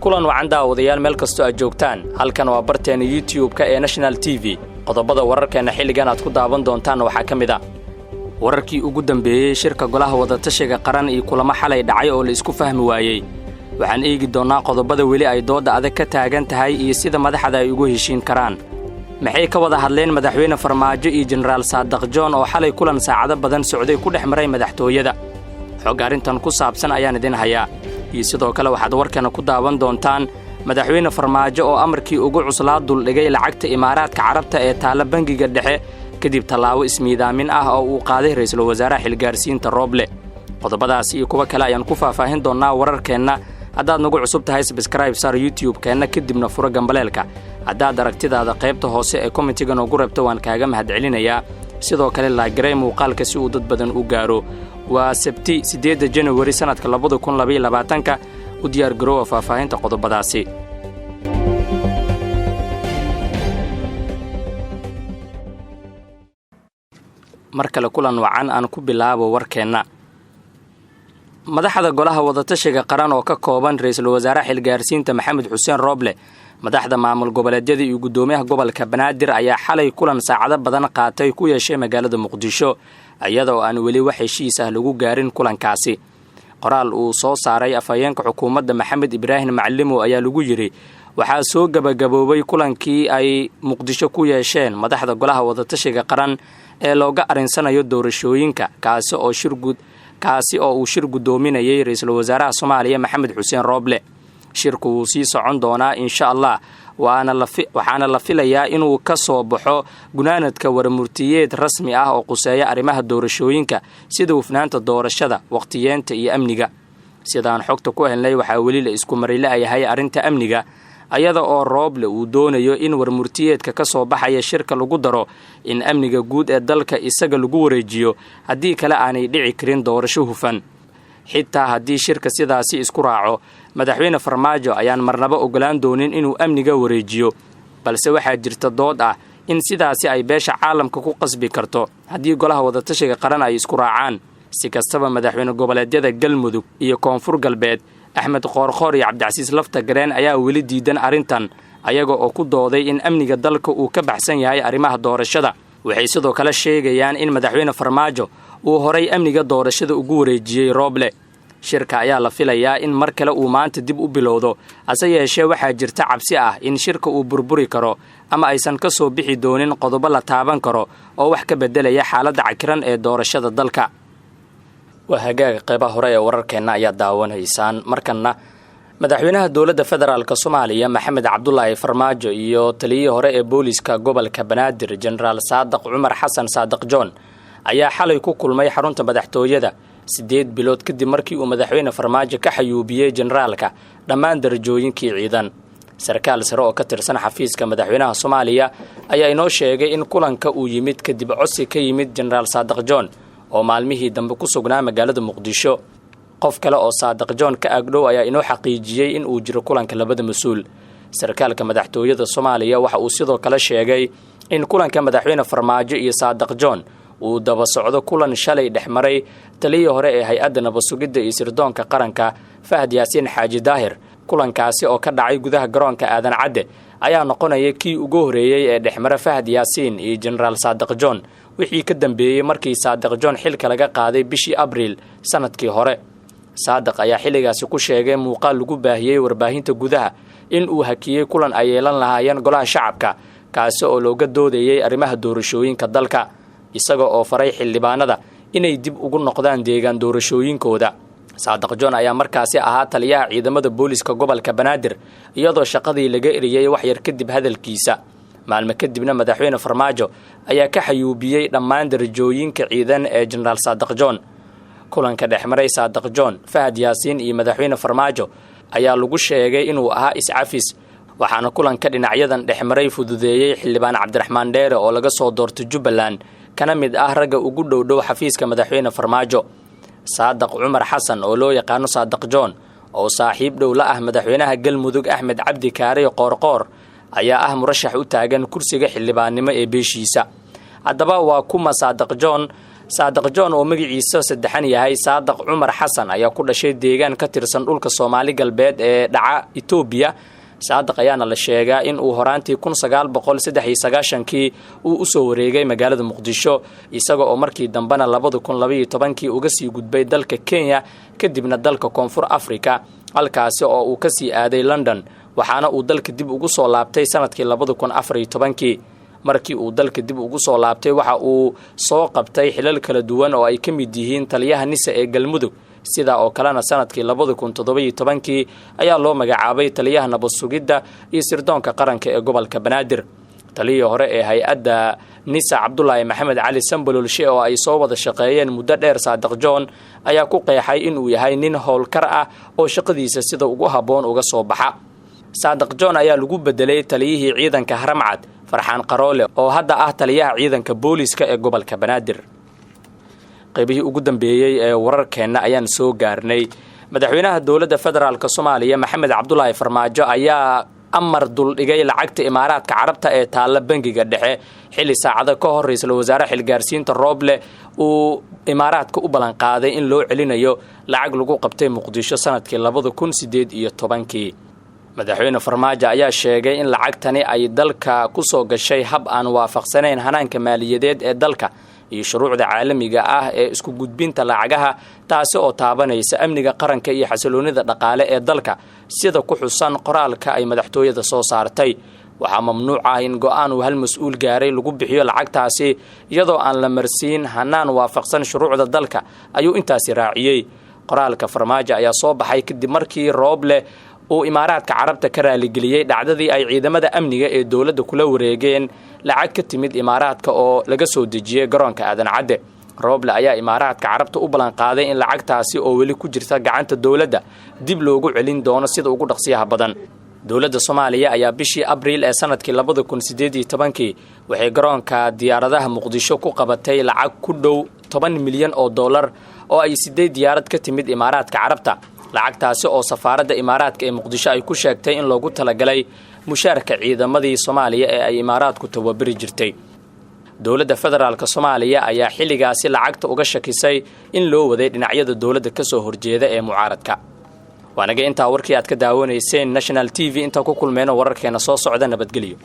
kulan wacan daawadayaal meel kastoo aad joogtaan halkan waa barteena YouTube-ka ee National TV qodobada wararkeena xilligan aad ku daawan doontaan waxaa kamid ah wararkii ugu dambeeyay shirka golaha wadatashiga qaran iyo kulamo xalay dhacay oo la isku fahmi waayay waxaan eegi doonaa qodobada weli ay dooda adag ka taagan tahay iyo sida madaxda ay ugu heshiin karaan maxay ka wada hadleen madaxweyne Farmaajo iyo General Saadaq John oo xalay kulan saacado badan socday ku dhex maray madaxtooyada xog arintan ku saabsan ayaan idin hayaa iyo sidoo kale waxaad warkana ku daawan doontaan madaxweyne Farmaajo oo amarkii ugu cuslaa dul dhigay lacagta Imaaraadka Carabta ee taala bangiga dhexe kadib talaabo ismiidaamin ah oo uu qaaday ra'iisul wasaaraha xilgaarsiinta Roble qodobadaas iyo kuwa kale ayaan ku faahfaahin doonaa wararkeena haddaad nagu cusub tahay subscribe sar YouTube-keena kadibna furo gambaleelka haddaad aragtidaada qaybta hoose ee commentiga noogu reebto waan kaaga mahadcelinayaa sidoo kale laagarey muuqaalka si uu dad badan u gaaro waa Sabti 8 January sanadka 2022 u diyaar garoow faahfaahinta qodobadaasi markale kulan wacan aan ku bilaabo warkeena madaxda golaha wadatashiga qaran oo ka kooban ra'iisul wasaaraha xilgaarsiinta Maxamed Xuseen Roble madaxda maamul goboleedyada iyo gudoomiyaha gobolka Banaadir ayaa xalay kulan saacado badan qaatay ku yeeshay magaalada Muqdisho iyadoo aan weli wax heshiis ah lagu gaarin kulankaasi qoraal uu soo saaray afhayeenka xukuumadda Maxamed Ibraahim Macallimo ayaa lagu yiri waxaa soo gabagaboobay kulankii ay Muqdisho ku yeesheen madaxda golaha wadatashiga qaran ee looga arinsanayo doorashooyinka kaasi oo uu shir gudoominayay ra'iisul wasaaraha Soomaaliya Maxamed Xuseen Roble shirku uu sii socon doonaa insha Allah waxaana la filayaa inuu ka soo baxo gunaanadka warmurtiyeed rasmi ah oo quseeya arrimaha doorashooyinka sida hufnaanta doorashada waqtiyeenta iyo amniga sidaan xogta ku helnay waxaa weli la isku marilayahay arrinta amniga ayada oo Roble uu doonayo in warmurtiyeedka ka soo baxaya shirka lagu daro in amniga guud ee dalka isaga lagu wareejiyo haddii kale aanay dhici karin doorasho hufan xitaa haddii shirka sidaasi isku raaco madaxweyne Farmaajo ayaan marnaba ogolaan doonin inuu amniga wareejiyo balse waxaa jirta dood ah in sidaasi ay beesha caalamka ku qasbi karto haddii golaha wadatashiga qaran ay isku raacaan si kastaba madaxweyne goboleedyada Galmudug iyo Koonfur Galbeed Axmed Qoorqoor iyo Cabdicasiis Laftagareen ayaa weli diidan arintan ayaga oo ku dooday in amniga dalka uu ka baxsan yahay arrimaha doorashada waxay sidoo kale sheegayaan in madaxweyne Farmaajo uu horay amniga doorashada ugu wareejiyay Roble shirka ayaa la filayaa in mar kale uu maanta dib u bilowdo ase yeeshee waxaa jirta cabsi ah in shirka uu burburi karo ama aysan ka soo bixi doonin qodobo la taaban karo oo wax ka bedelaya xaaladda cakiran ee doorashada dalka waa hagaaga qaybaha hore ee wararkeena ayaa daawanaysaan markana madaxweynaha dowladda federaalka Soomaaliya Maxamed Cabdullaahi Farmaajo iyo taliyihii hore ee booliska gobolka Banaadir General Saadaq Cumar Xasan Saadaq John ayaa xalay ku kulmay xarunta madaxtooyada 8 bilood kadib markii uu madaxweyne Farmaajo ka xayuubiyay generaalka dhammaan darajooyinkii ciidan sarkaal sare oo ka tirsan xafiiska madaxweynaha Soomaaliya ayaa inoo sheegay in kulanka uu yimid kadib codsi ka yimid General Saadaq John oo maalmihii dambe ku sugnaa magaalada Muqdisho qof kale oo Saadaq John ka agdhow ayaa inoo xaqiijiyay in uu jiro kulanka labada mas'uul sarkaalka madaxtooyada Soomaaliya waxa uu sidoo kale sheegay in kulanka madaxweyne Farmaajo iyo Saadaq John uu daba socdo kulan shalay dhexmaray taliyii hore ee hay'adda nabad-sugidda iyo sirdoonka qaranka Fahad Yaasiin Xaaji Daahir kulankaasi oo ka dhacay gudaha garoonka Aadan Cadde ayaa noqonaya kii ugu horeeyay ee dhexmara Fahad Yaasiin iyo General Saadaq John wixii ka dambeeyay markii Saadaq John xilka laga qaaday bishii Abriil sanadkii hore Saadaq ayaa xilligaasi ku sheegay muuqaal lagu baahiyay warbaahinta gudaha in uu hakiyay kulan ay yeelan lahaayeen golaha shacabka kaasi oo looga doodayay arrimaha doorashooyinka dalka isaga oo faray xildhibaanada inay dib ugu noqdaan deegaan doorashooyinkooda Saadaq John ayaa markaasi ahaa taliyaha ciidamada booliska gobolka Banaadir iyadoo shaqadii laga eriyay wax yar kadib hadalkiisa maalmo kadibna madaxweyne Farmaajo ayaa ka xayuubiyay dhammaan darajooyinka ciidan ee General Saadaq John kulanka dhexmaray Saadaq John Fahad Yaasiin iyo madaxweyne Farmaajo ayaa lagu sheegay inuu ahaa iscafis waxaana kulanka dhinacyadan dhexmaray fududeeyay xildhibaan Cabdiraxmaan Dheere oo laga soo doortay Jubbaland kana mid ah ragga ugu dhow xafiiska madaxweyne Farmaajo Saadaq Cumar Xasan oo loo yaqaan Saadaq John oo saaxiib dhow la ah madaxweynaha Galmudug Axmed Cabdi Kaare Qoorqoor ayaa ah murashax u taagan kursiga xildhibaannimo ee beeshiisa haddaba waa kuma Saadaq John saadaq john oo magaciisa saddexan yahay saadaq cumar xasan ayaa ku dhashay deegaan ka tirsan dhulka Soomaali galbeed ee dhaca Itoobiya. saadaq ayaana la sheegaa in uu horaantii 1993 uu u soo wareegay magaalada Muqdisho isaga oo markii dambana 2012 uga sii gudbay dalka Kenya kadibna dalka Koonfur Afrika halkaasi oo uu ka sii aaday London waxaana uu dalka dib ugu soo laabtay sanadkii 2014 markii uu dalka dib ugu soo laabtay waxa uu soo qabtay xilal kala duwan oo ay ka mid yihiin taliyaha nisa ee Galmudug sida oo kalena sanadkii 2017 ayaa loo magacaabay taliyaha nabad sugidda iyo sirdoonka qaranka ee gobolka Banaadir. taliyihii hore ee hay'adda nisa Cabdullaahi Maxamed Cali Sambalolshe oo ay soo wada shaqeeyeen muddo dheer saadaq john ayaa ku qeexay in uu yahay nin howlkar ah oo shaqadiisa sida ugu haboon uga soo baxa. saadaq john ayaa lagu bedelay taliyihii ciidanka Haramcad Farxaan Qaroole oo hadda ah taliyaha ciidanka booliska ee gobolka Banaadir. qaybihii ugu dambeeyay ee wararkeena ayaan soo gaarnay. madaxweynaha dawladda federaalka Soomaaliya Maxamed Cabdullaahi Farmaajo ayaa amar dul dhigay lacagta Imaaraadka Carabta ee taala bangiga dhexe xilli saacado ka hor ra'iisul wasaare xilgaarsiinta Roble uu Imaaraadka u balan qaaday in loo celinayo lacag lagu qabtay Muqdisho sanadkii 2018. madaxweyne Farmaajo ayaa sheegay in lacagtani ay dalka ku soo gashay hab aan waafaqsanayn hanaanka maaliyadeed ee dalka iyo shuruucda caalamiga ah ee isku gudbinta lacagaha taasi oo taabanaysa amniga qaranka iyo xasiloonida dhaqaale ee dalka sida ku xusan qoraalka ay madaxtooyada soo saartay. waxaa mamnuuc ah in go'aan uu hal mas'uul gaaray lagu bixiyo lacagtaasi iyadoo aan la marsiin hanaan waafaqsan shuruucda dalka ayuu intaasi raaciyay. qoraalka Farmaajo ayaa soo baxay kadib markii Roble uu Imaaraadka Carabta ka raaligeliyay dhacdadii ay ciidamada amniga ee dawladda kula wareegeen lacag ka timid Imaaraadka oo laga soo dejiyay garoonka Aadan Cadde. Roble ayaa Imaaraadka Carabta u balan qaaday in lacagtaasi oo weli ku jirta gacanta dawladda dib loogu celin doono sida ugu dhaqsiyaha badan. dawladda Soomaaliya ayaa bishii Abriil ee sanadkii 2018 waxay garoonka diyaaradaha Muqdisho ku qabatay lacag ku dhow $10 milyan oo ay 8 diyaarad ka timid Imaaraadka Carabta. lacagtaasi oo safaaradda Imaaraadka ee Muqdisho ay ku sheegtay in loogu talagalay mushaarka ciidamadii Soomaaliya ee ay Imaaraadku tababari jirtay. dawladda federaalka Soomaaliya ayaa xilligaasi lacagta uga shakisay in loo waday dhinacyada dawladda ka soo horjeeda ee mucaaradka. waanaga intaa warkii aad ka daawanayseen National TV inta ku kulmeeno wararkeena soo socda nabadgelyo.